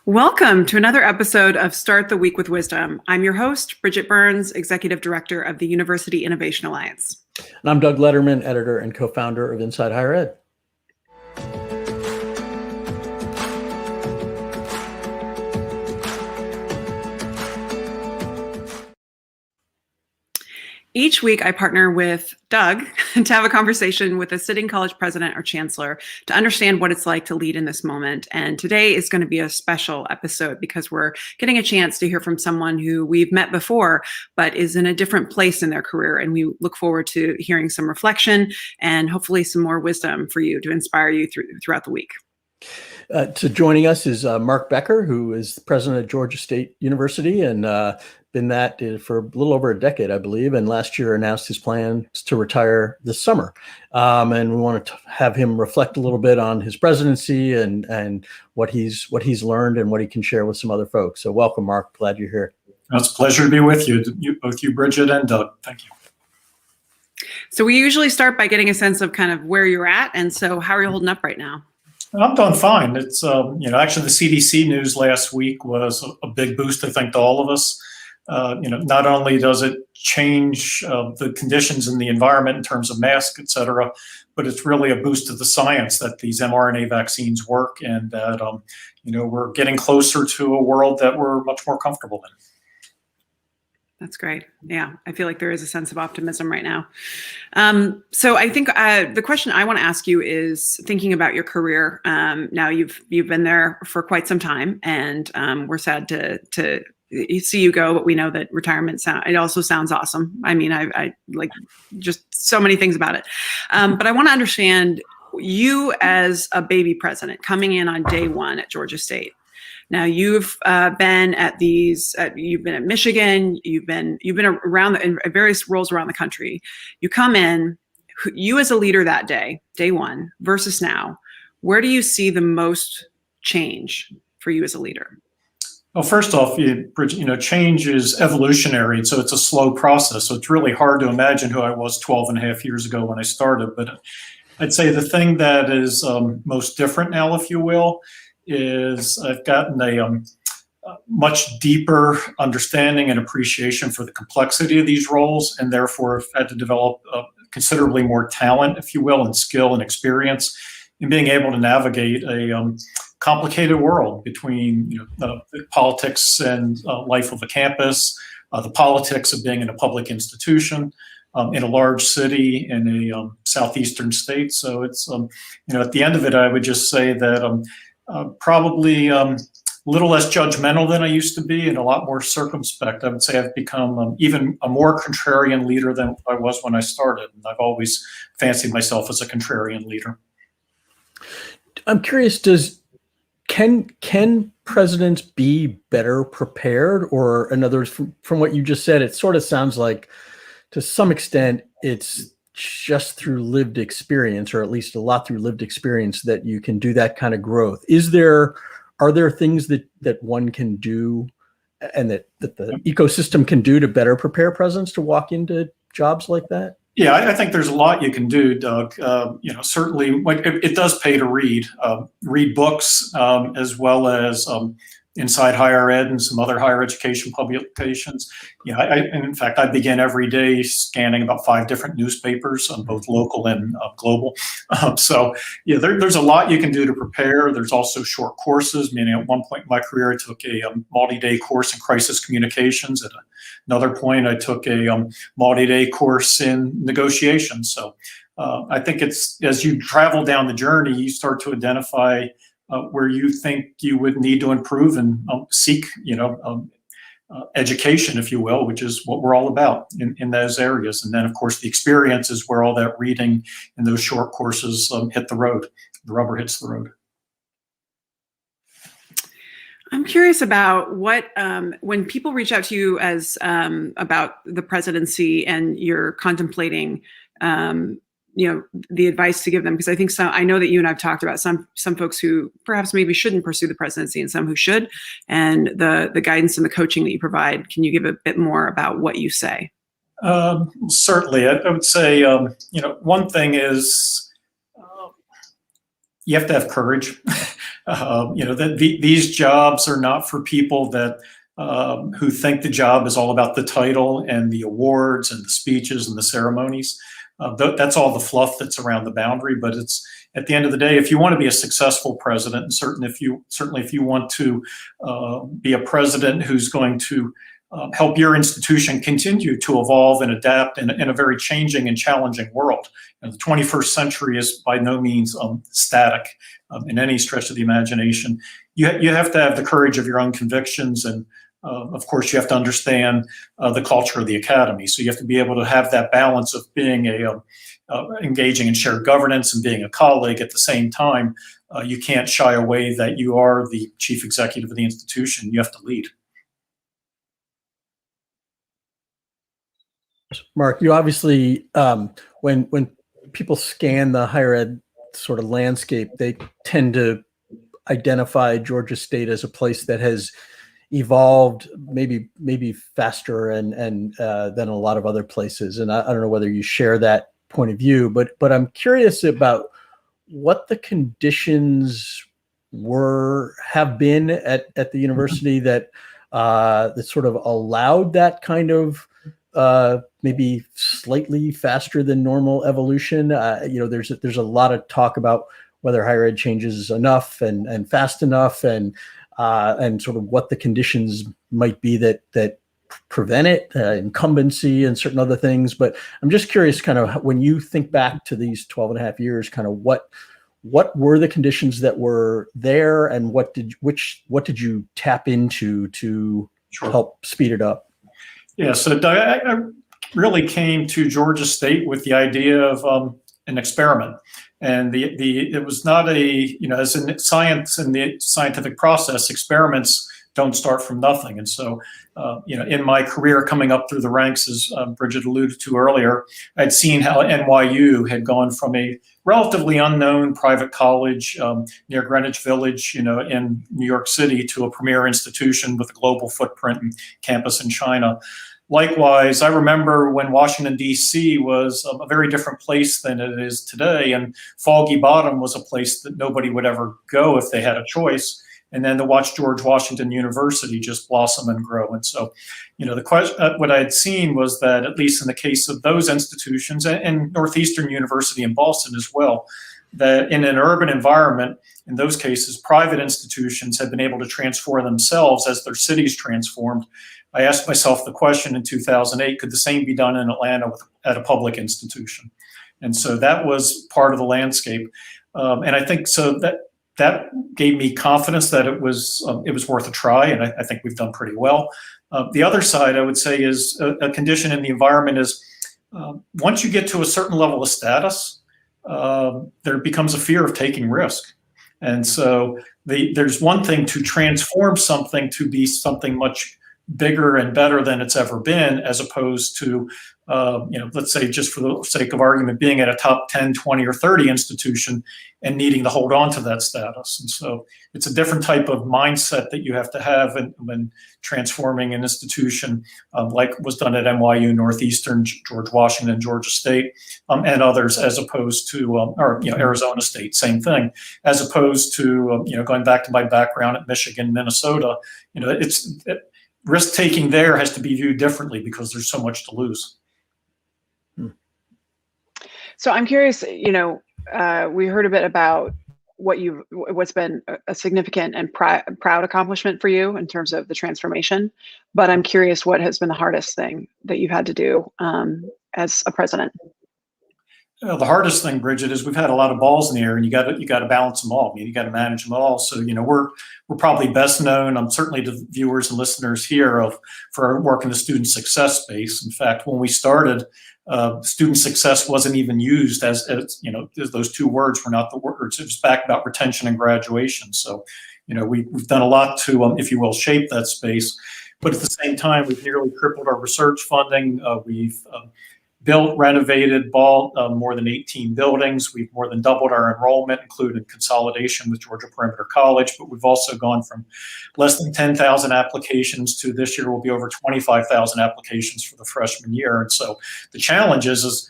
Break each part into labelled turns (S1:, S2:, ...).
S1: Welcome to another episode of Start the Week with Wisdom. I'm your host, Bridget Burns, Executive Director of the University Innovation Alliance.
S2: And I'm Doug Lederman, editor and co-founder of Inside Higher Ed.
S1: Each week, I partner with Doug to have a conversation with a sitting college president or chancellor to understand what it's like to lead in this moment. And today is going to be a special episode because we're getting a chance to hear from someone who we've met before, but is in a different place in their career. And we look forward to hearing some reflection and hopefully some more wisdom for you to inspire you throughout the week.
S2: Joining us is Mark Becker, who is the president of Georgia State University and been that for a little over a decade, I believe, and last year announced his plans to retire this summer. And we want to have him reflect a little bit on his presidency and what he's learned and what he can share with some other folks. So welcome, Mark. Glad you're here.
S3: It's a pleasure to be with you, both you, Bridget, and Doug. Thank you.
S1: So we usually start by getting a sense of kind of where you're at. And so how are you holding up right now?
S3: I'm doing fine. It's, actually the CDC news last week was a big boost, I think, to all of us. Not only does it change the conditions in the environment in terms of masks, et cetera, but it's really a boost to the science that these mRNA vaccines work and that, we're getting closer to a world that we're much more comfortable in.
S1: That's great. Yeah, I feel like there is a sense of optimism right now. So I think the question I want to ask you is thinking about your career. Now you've been there for quite some time, and we're sad to see you go, but we know that retirement it also sounds awesome. I mean, I like just so many things about it. But I want to understand you as a baby president coming in on day one at Georgia State. Now you've been at you've been at Michigan, you've been around in various roles around the country. You come in, you as a leader that day one versus now, where do you see the most change for you as a leader?
S3: Well, first off, Bridget, change is evolutionary, and so it's a slow process. So it's really hard to imagine who I was 12 and a half years ago when I started. But I'd say the thing that is most different now, if you will, is I've gotten a much deeper understanding and appreciation for the complexity of these roles, and therefore have had to develop considerably more talent, if you will, and skill and experience in being able to navigate a complicated world between the politics and life of a campus, the politics of being in a public institution, in a large city in a southeastern state. So it's at the end of it, I would just say that probably a little less judgmental than I used to be and a lot more circumspect. I would say I've become even a more contrarian leader than I was when I started. And I've always fancied myself as a contrarian leader.
S2: I'm curious, can presidents be better prepared? Or in other words, from what you just said, it sort of sounds like to some extent it's just through lived experience, or at least a lot through lived experience, that you can do that kind of growth. Are there things that one can do and that the ecosystem can do to better prepare presidents to walk into jobs like that?
S3: Yeah, I think there's a lot you can do, Doug. Certainly it does pay to read books, as well as Inside Higher Ed and some other higher education publications. In fact, I begin every day scanning about 5 different newspapers, both local and global. There's a lot you can do to prepare. There's also short courses. Meaning, at one point in my career, I took a multi-day course in crisis communications. At another point, I took a multi-day course in negotiations. So I think it's as you travel down the journey, you start to identify where you think you would need to improve and seek, education, if you will, which is what we're all about in those areas. And then, of course, the experience is where all that reading and those short courses hit the road. The rubber hits the road.
S1: I'm curious about what, when people reach out to you as about the presidency and you're contemplating the advice to give them, because I think I know that you and I've talked about some folks who perhaps maybe shouldn't pursue the presidency and some who should, and the guidance and the coaching that you provide. Can you give a bit more about what you say?
S3: Certainly. I would say, one thing is you have to have courage. These jobs are not for people that who think the job is all about the title and the awards and the speeches and the ceremonies. That's all the fluff that's around the boundary. But it's at the end of the day, if you want to be a successful president, and certainly if you want to be a president who's going to help your institution continue to evolve and adapt in a very changing and challenging world. The 21st century is by no means static in any stretch of the imagination. You have to have the courage of your own convictions, and of course, you have to understand the culture of the academy. So you have to be able to have that balance of being engaging in shared governance and being a colleague at the same time. You can't shy away that you are the chief executive of the institution. You have to lead.
S2: Mark, you obviously, when people scan the higher ed sort of landscape, they tend to identify Georgia State as a place that has evolved maybe faster and than a lot of other places. And I don't know whether you share that point of view, but I'm curious about what the conditions have been at the university that sort of allowed that kind of maybe slightly faster than normal evolution. There's a lot of talk about whether higher ed changes enough and fast enough, and sort of what the conditions might be that prevent it, incumbency and certain other things. But I'm just curious, kind of when you think back to these 12 and a half years, kind of what were the conditions that were there, and what did you tap into to help speed it up?
S3: Yeah, so Doug, I really came to Georgia State with the idea of an experiment, and it was not as in science and the scientific process, experiments don't start from nothing. And so, in my career coming up through the ranks, as Bridget alluded to earlier, I'd seen how NYU had gone from a relatively unknown private college near Greenwich Village, in New York City, to a premier institution with a global footprint and campus in China. Likewise, I remember when Washington, D.C. was a very different place than it is today, and Foggy Bottom was a place that nobody would ever go if they had a choice. And then to watch George Washington University just blossom and grow. And so, the question, what I had seen was that, at least in the case of those institutions, and Northeastern University in Boston as well, that in an urban environment, in those cases, private institutions had been able to transform themselves as their cities transformed. I asked myself the question in 2008, could the same be done in Atlanta at a public institution? And so that was part of the landscape. And I think so that gave me confidence that it was worth a try, and I think we've done pretty well. The other side, I would say, is a condition in the environment is once you get to a certain level of status, there becomes a fear of taking risk. And so there's one thing to transform something to be something much bigger and better than it's ever been, as opposed to, let's say, just for the sake of argument, being at a top 10, 20, or 30 institution and needing to hold on to that status. And so it's a different type of mindset that you have to have when transforming an institution, like was done at NYU, Northeastern, George Washington, Georgia State, and others, as opposed to, Arizona State, same thing, as opposed to, going back to my background at Michigan, Minnesota, risk-taking there has to be viewed differently because there's so much to lose.
S4: So I'm curious, we heard a bit about what's been a significant and proud accomplishment for you in terms of the transformation, but I'm curious what has been the hardest thing that you've had to do as a president.
S3: The hardest thing, Bridget, is we've had a lot of balls in the air, and you got to balance them all. You got to manage them all. So we're probably best known, certainly to viewers and listeners here, for our work in the student success space. In fact, when we started, student success wasn't even used as those two words were not the words. It was back about retention and graduation. So we've done a lot to, if you will, shape that space. But at the same time, we've nearly tripled our research funding. We've built, renovated, bought more than 18 buildings. We've more than doubled our enrollment, including consolidation with Georgia Perimeter College. But we've also gone from less than 10,000 applications to this year will be over 25,000 applications for the freshman year. And so the challenge is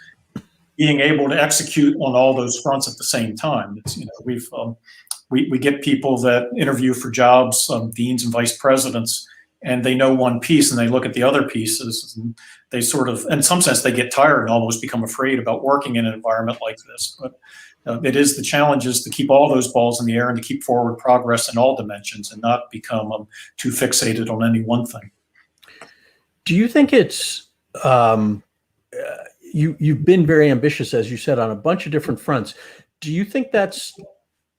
S3: being able to execute on all those fronts at the same time. It's, we get people that interview for jobs, deans and vice presidents, and they know one piece and they look at the other pieces and they sort of, in some sense, they get tired and almost become afraid about working in an environment like this. But it is the challenge is to keep all those balls in the air and to keep forward progress in all dimensions and not become too fixated on any one thing.
S2: Do you think it's, you've been very ambitious, as you said, on a bunch of different fronts. Do you think that's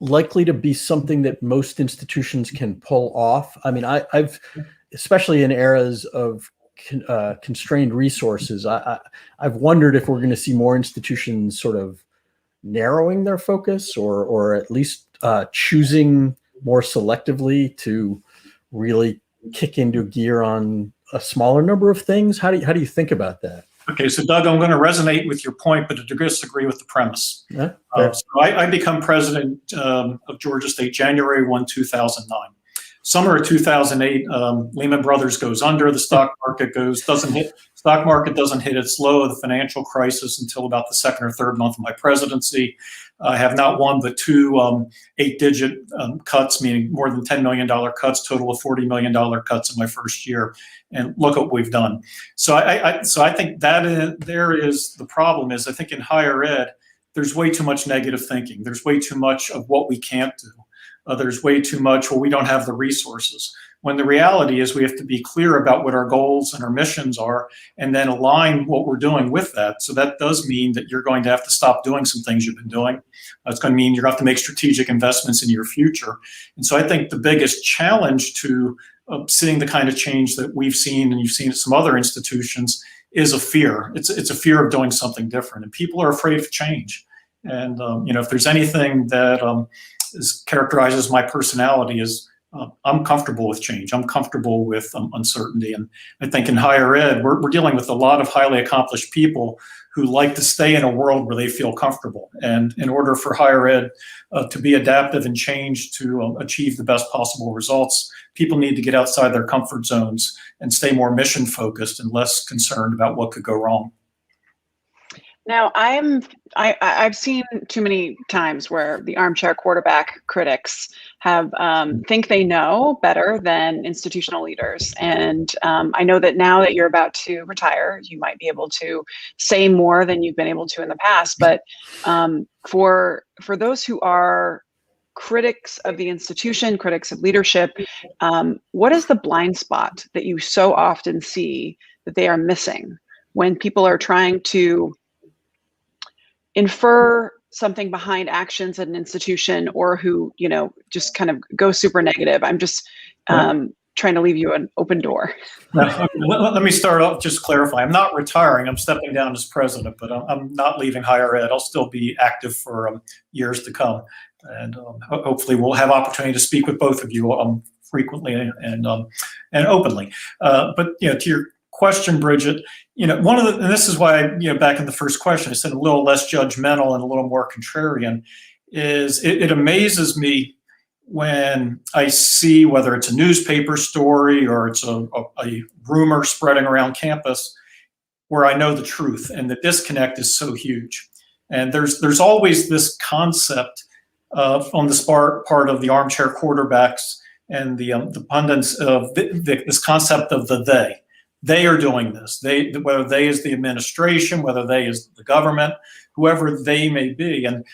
S2: likely to be something that most institutions can pull off? I mean, I've, especially in eras of constrained resources, I've wondered if we're going to see more institutions sort of narrowing their focus or at least choosing more selectively to really kick into gear on a smaller number of things. How do you think about that?
S3: Okay, so Doug, I'm going to resonate with your point, but to disagree with the premise.
S2: Yeah,
S3: so I become president of Georgia State January 1, 2009. Summer of 2008, Lehman Brothers goes under. The stock market doesn't hit its low of the financial crisis until about the second or third month of my presidency. I have not one but two 8-digit cuts, meaning more than $10 million cuts, total of $40 million cuts in my first year. And look what we've done. So I think there is the problem is I think in higher ed, there's way too much negative thinking. There's way too much of what we can't do. There's way too much, well, we don't have the resources. When the reality is we have to be clear about what our goals and our missions are and then align what we're doing with that. So that does mean that you're going to have to stop doing some things you've been doing. It's going to mean you're going to have to make strategic investments in your future. And so I think the biggest challenge to seeing the kind of change that we've seen and you've seen at some other institutions is a fear. It's a fear of doing something different. And people are afraid of change. And, if there's anything that characterizes my personality is I'm comfortable with change. I'm comfortable with uncertainty. And I think in higher ed, we're dealing with a lot of highly accomplished people who like to stay in a world where they feel comfortable. And in order for higher ed to be adaptive and change to achieve the best possible results, people need to get outside their comfort zones and stay more mission focused and less concerned about what could go wrong.
S4: Now, I've seen too many times where the armchair quarterback critics have think they know better than institutional leaders. And I know that now that you're about to retire, you might be able to say more than you've been able to in the past. But for those who are critics of the institution, critics of leadership, what is the blind spot that you so often see that they are missing when people are trying to infer something behind actions at an institution or who, just kind of go super negative? I'm just trying to leave you an open door.
S3: Let me start off, just clarify. I'm not retiring. I'm stepping down as president, but I'm not leaving higher ed. I'll still be active for years to come. And hopefully we'll have opportunity to speak with both of you frequently and openly. But, to your question, Bridget, and this is why, back in the first question, I said a little less judgmental and a little more contrarian, is it amazes me when I see whether it's a newspaper story or it's a rumor spreading around campus where I know the truth and the disconnect is so huge. And there's always this concept on the part of the armchair quarterbacks and the pundits of this concept of the they. They are doing this. Whether they is the administration, whether they is the government, whoever they may be. And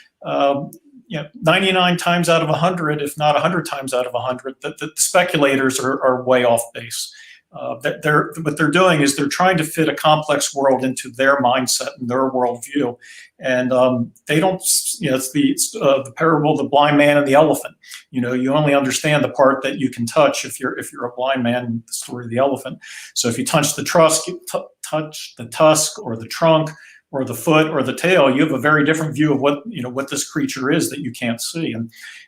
S3: 99 times out of 100, if not 100 times out of 100, the speculators are way off base. What they're doing is they're trying to fit a complex world into their mindset and their worldview, and they don't. It's the parable of the blind man and the elephant. You only understand the part that you can touch if you're a blind man. The story of the elephant. So if you touch the touch the tusk or the trunk or the foot or the tail, you have a very different view of what this creature is that you can't see.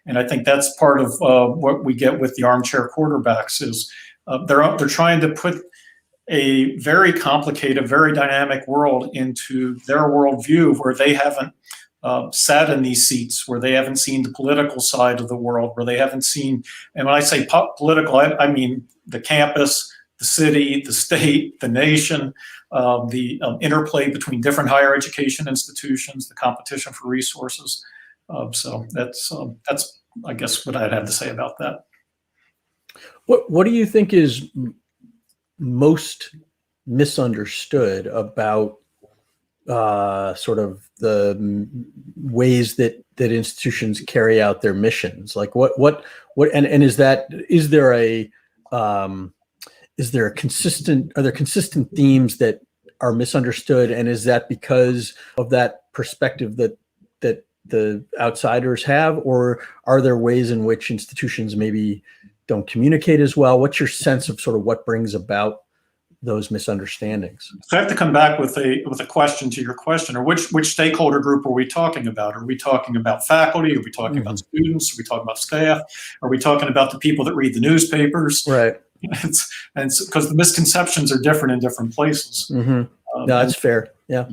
S3: And I think that's part of what we get with the armchair quarterbacks is. They're trying to put a very complicated, very dynamic world into their worldview where they haven't sat in these seats, where they haven't seen the political side of the world, where they haven't seen, and when I say political, I mean the campus, the city, the state, the nation, the interplay between different higher education institutions, the competition for resources. So that's I guess what I'd have to say about that.
S2: What do you think is most misunderstood about sort of the ways that institutions carry out their missions? Like and is there consistent themes that are misunderstood, and is that because of that perspective that the outsiders have, or are there ways in which institutions maybe don't communicate as well? What's your sense of sort of what brings about those misunderstandings?
S3: So I have to come back with a question to your question, or which stakeholder group are we talking about? Are we talking about faculty? Are we talking about students? Are we talking about staff? Are we talking about the people that read the newspapers?
S2: Right.
S3: And because the misconceptions are different in different places.
S2: No, that's fair. Yeah.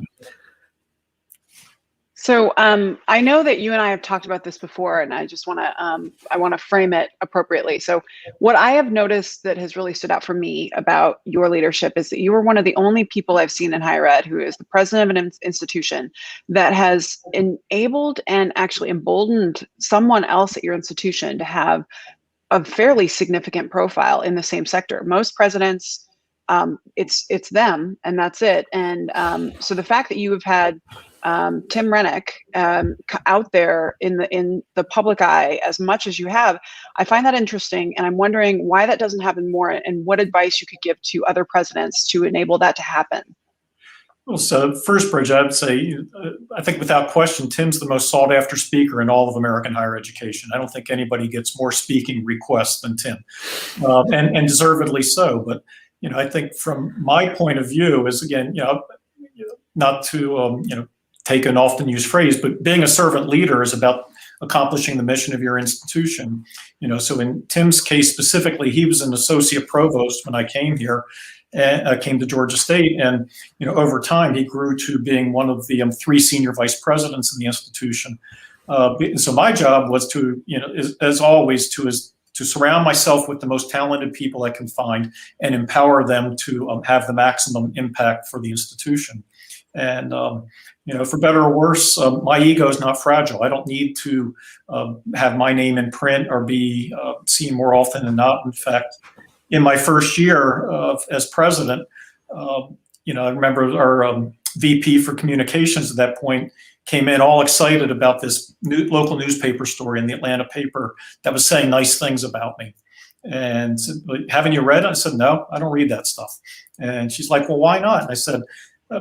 S4: So I know that you and I have talked about this before, and I just want to frame it appropriately. So what I have noticed that has really stood out for me about your leadership is that you were one of the only people I've seen in higher ed who is the president of an institution that has enabled and actually emboldened someone else at your institution to have a fairly significant profile in the same sector. Most presidents, it's them and that's it. And so the fact that you have had Tim Rennick out there in the public eye as much as you have, I find that interesting, and I'm wondering why that doesn't happen more, and what advice you could give to other presidents to enable that to happen.
S3: Well, so first, Bridget, I would say, I think without question, Tim's the most sought after speaker in all of American higher education. I don't think anybody gets more speaking requests than Tim, and deservedly so. But, I think from my point of view is, again, not to, take an often used phrase, but being a servant leader is about accomplishing the mission of your institution. So in Tim's case specifically, he was an associate provost when I came here, and I came to Georgia State, and over time he grew to being one of the 3 senior vice presidents in the institution. So my job was to, as always, to surround myself with the most talented people I can find and empower them to have the maximum impact for the institution. And for better or worse, my ego is not fragile. I don't need to have my name in print or be seen more often than not. In fact, in my first year as president, I remember our VP for communications at that point came in all excited about this local newspaper story in the Atlanta paper that was saying nice things about me. And said, haven't you read it? I said, no, I don't read that stuff. And she's like, well, why not? And I said,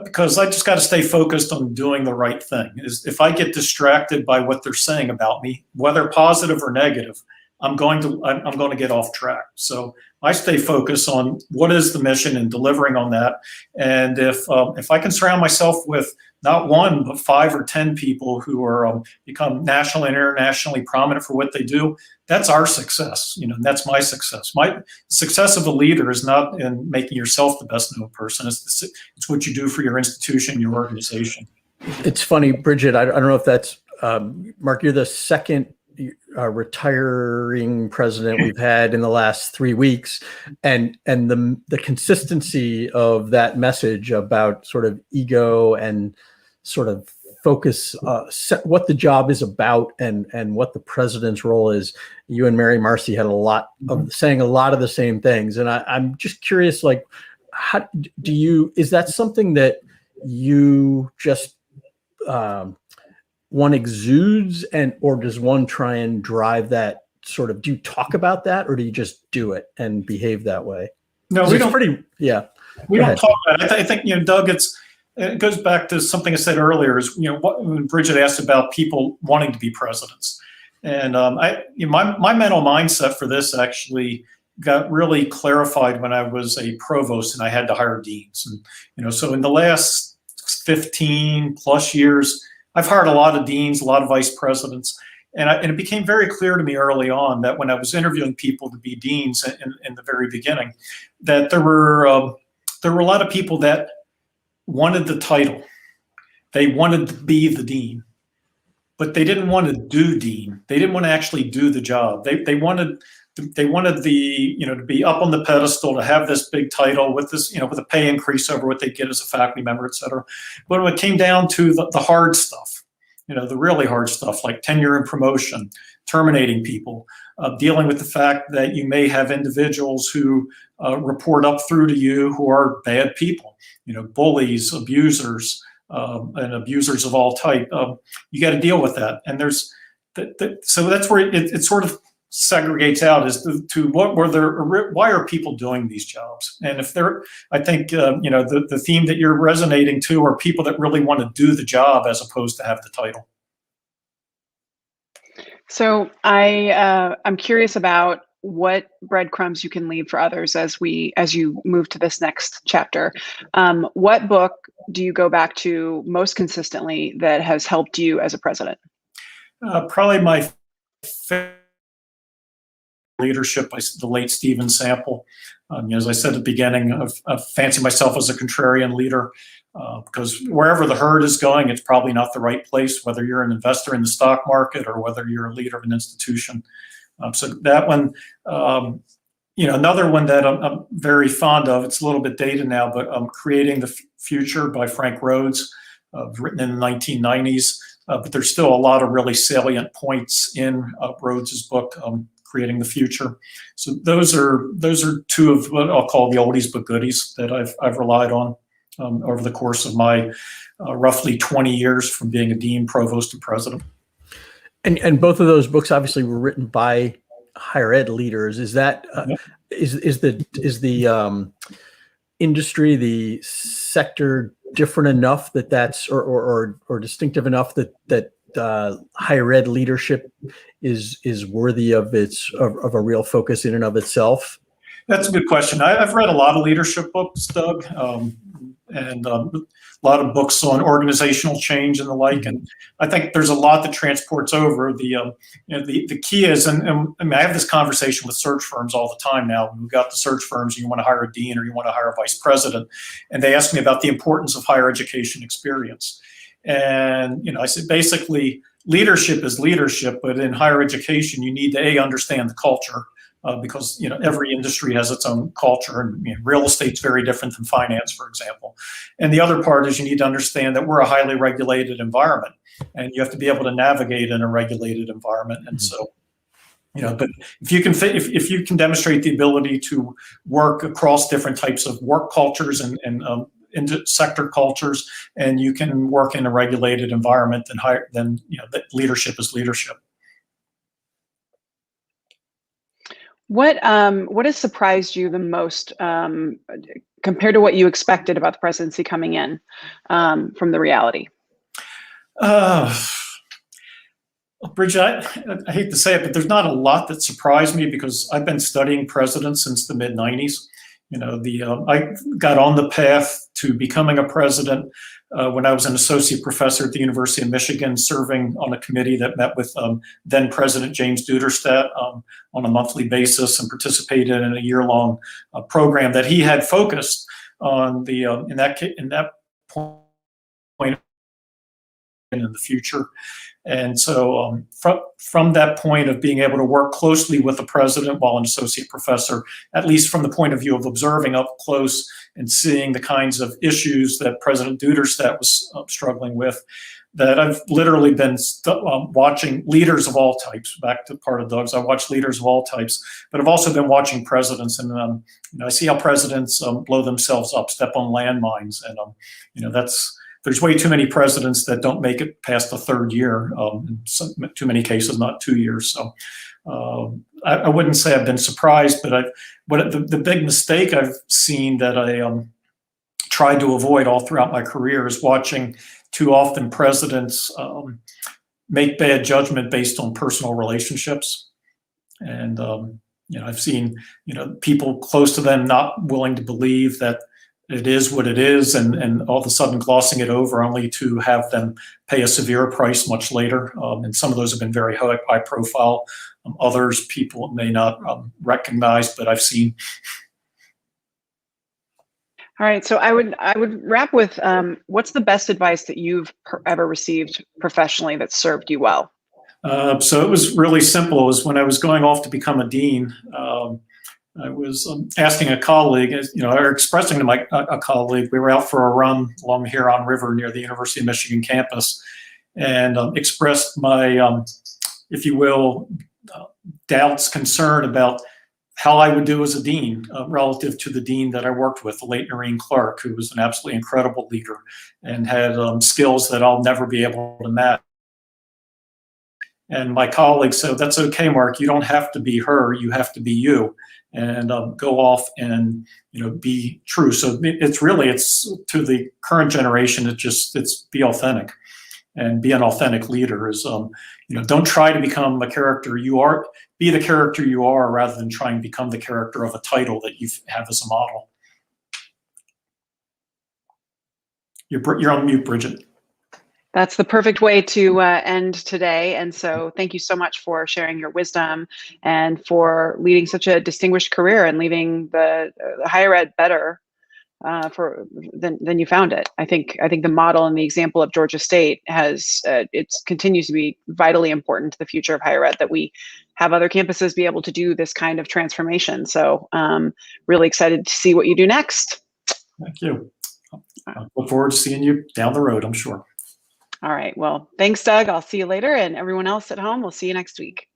S3: because I just got to stay focused on doing the right thing. If I get distracted by what they're saying about me, whether positive or negative, I'm going to get off track. So I stay focused on what is the mission and delivering on that. And if I can surround myself with not 1 but 5 or 10 people who are become nationally and internationally prominent for what they do, that's our success. And that's my success. My success of a leader is not in making yourself the best known person. It's what you do for your institution, your organization.
S2: It's funny, Bridget. I don't know if that's Mark. You're the second retiring president we've had in the last 3 weeks, and the consistency of that message about sort of ego and sort of focus, what the job is about and what the president's role is. You and Mary Marcy had a lot of saying a lot of the same things, and I'm just curious, like, how do you? Is that something that you just one exudes, or does one try and drive that sort of? Do you talk about that, or do you just do it and behave that way?
S3: No, we don't. We don't talk about it. I think Doug, it goes back to something I said earlier. Is when Bridget asked about people wanting to be presidents, and my mental mindset for this actually got really clarified when I was a provost and I had to hire deans, and so in the last 15 plus years, I've hired a lot of deans, a lot of vice presidents, and it became very clear to me early on that when I was interviewing people to be deans in the very beginning, that there were a lot of people that wanted the title. They wanted to be the dean, but they didn't want to do dean. They didn't want to actually do the job. They wanted they wanted to be up on the pedestal, to have this big title with this, with a pay increase over what they get as a faculty member, et cetera. But when it came down to the hard stuff, the really hard stuff like tenure and promotion, terminating people, dealing with the fact that you may have individuals who report up through to you who are bad people, bullies, abusers, and abusers of all type. You got to deal with that. And so that's where it sort of segregates out as to why are people doing these jobs? And if I think, the theme that you're resonating to are people that really want to do the job as opposed to have the title. So
S4: I'm curious about what breadcrumbs you can leave for others as you move to this next chapter. What book do you go back to most consistently that has helped you as a president?
S3: Probably my favorite, Leadership by the late Stephen Sample. As I said at the beginning, I fancy myself as a contrarian leader because wherever the herd is going, it's probably not the right place, whether you're an investor in the stock market or whether you're a leader of an institution. So that one, another one that I'm very fond of, it's a little bit dated now, but Creating the Future by Frank Rhodes, written in the 1990s. But there's still a lot of really salient points in Rhodes's book, Creating the Future. So those are two of what I'll call the oldies but goodies that I've relied on over the course of my roughly 20 years from being a dean, provost, and president.
S2: And both of those books obviously were written by higher ed leaders. Is that is the industry, the sector different enough that's or distinctive enough that higher ed leadership is worthy of a real focus in and of itself?
S3: That's a good question. I've read a lot of leadership books, Doug, and a lot of books on organizational change and the like. And I think there's a lot that transports over. The key is, and I mean, I have this conversation with search firms all the time now. We've got the search firms, you want to hire a dean or you want to hire a vice president, and they ask me about the importance of higher education experience. And I said basically leadership is leadership, but in higher education you need to understand the culture. Because every industry has its own culture, and real estate's very different than finance, for example. And the other part is you need to understand that we're a highly regulated environment, and you have to be able to navigate in a regulated environment. And so, but if you can demonstrate the ability to work across different types of work cultures and into sector cultures, and you can work in a regulated environment, then that leadership is leadership.
S4: What has surprised you the most compared to what you expected about the presidency coming in from the reality?
S3: Bridget, I hate to say it, but there's not a lot that surprised me because I've been studying presidents since the mid-90s. I got on the path to becoming a president when I was an associate professor at the University of Michigan, serving on a committee that met with then President James Duderstadt on a monthly basis and participated in a year-long program that he had focused on in that point in the future. And so from that point of being able to work closely with the president while an associate professor, at least from the point of view of observing up close and seeing the kinds of issues that President Duderstadt was struggling with, that I've literally been watching leaders of all types. Back to part of Doug's, I watch leaders of all types, but I've also been watching presidents, and I see how presidents blow themselves up, step on landmines, and there's way too many presidents that don't make it past the third year. In too many cases, not 2 years. So I wouldn't say I've been surprised, but the big mistake I've seen that I tried to avoid all throughout my career is watching too often presidents make bad judgment based on personal relationships. And I've seen people close to them not willing to believe that it is what it is, and all of a sudden glossing it over only to have them pay a severe price much later. And some of those have been very high profile. Others people may not recognize, but I've seen.
S4: All right, so I would wrap with what's the best advice that you've ever received professionally that served you well?
S3: So it was really simple. It was when I was going off to become a dean. I was asking a colleague, or expressing to a colleague, we were out for a run along the Huron River near the University of Michigan campus, and expressed my, if you will, doubts, concern about how I would do as a dean relative to the dean that I worked with, the late Noreen Clark, who was an absolutely incredible leader and had skills that I'll never be able to match. And my colleague said, "That's okay, Mark. You don't have to be her. You have to be you, and go off and be true." So it's to the current generation. It's be authentic, and be an authentic leader is don't try to become a character you are. Be the character you are, rather than trying to become the character of a title that you have as a model. You're on mute, Bridget.
S4: That's the perfect way to end today. And so thank you so much for sharing your wisdom and for leading such a distinguished career and leaving the higher ed better than you found it. I think the model and the example of Georgia State has it continues to be vitally important to the future of higher ed, that we have other campuses be able to do this kind of transformation. So really excited to see what you do next.
S3: Thank you. I look forward to seeing you down the road, I'm sure.
S4: All right. Well, thanks, Doug. I'll see you later. And everyone else at home, we'll see you next week.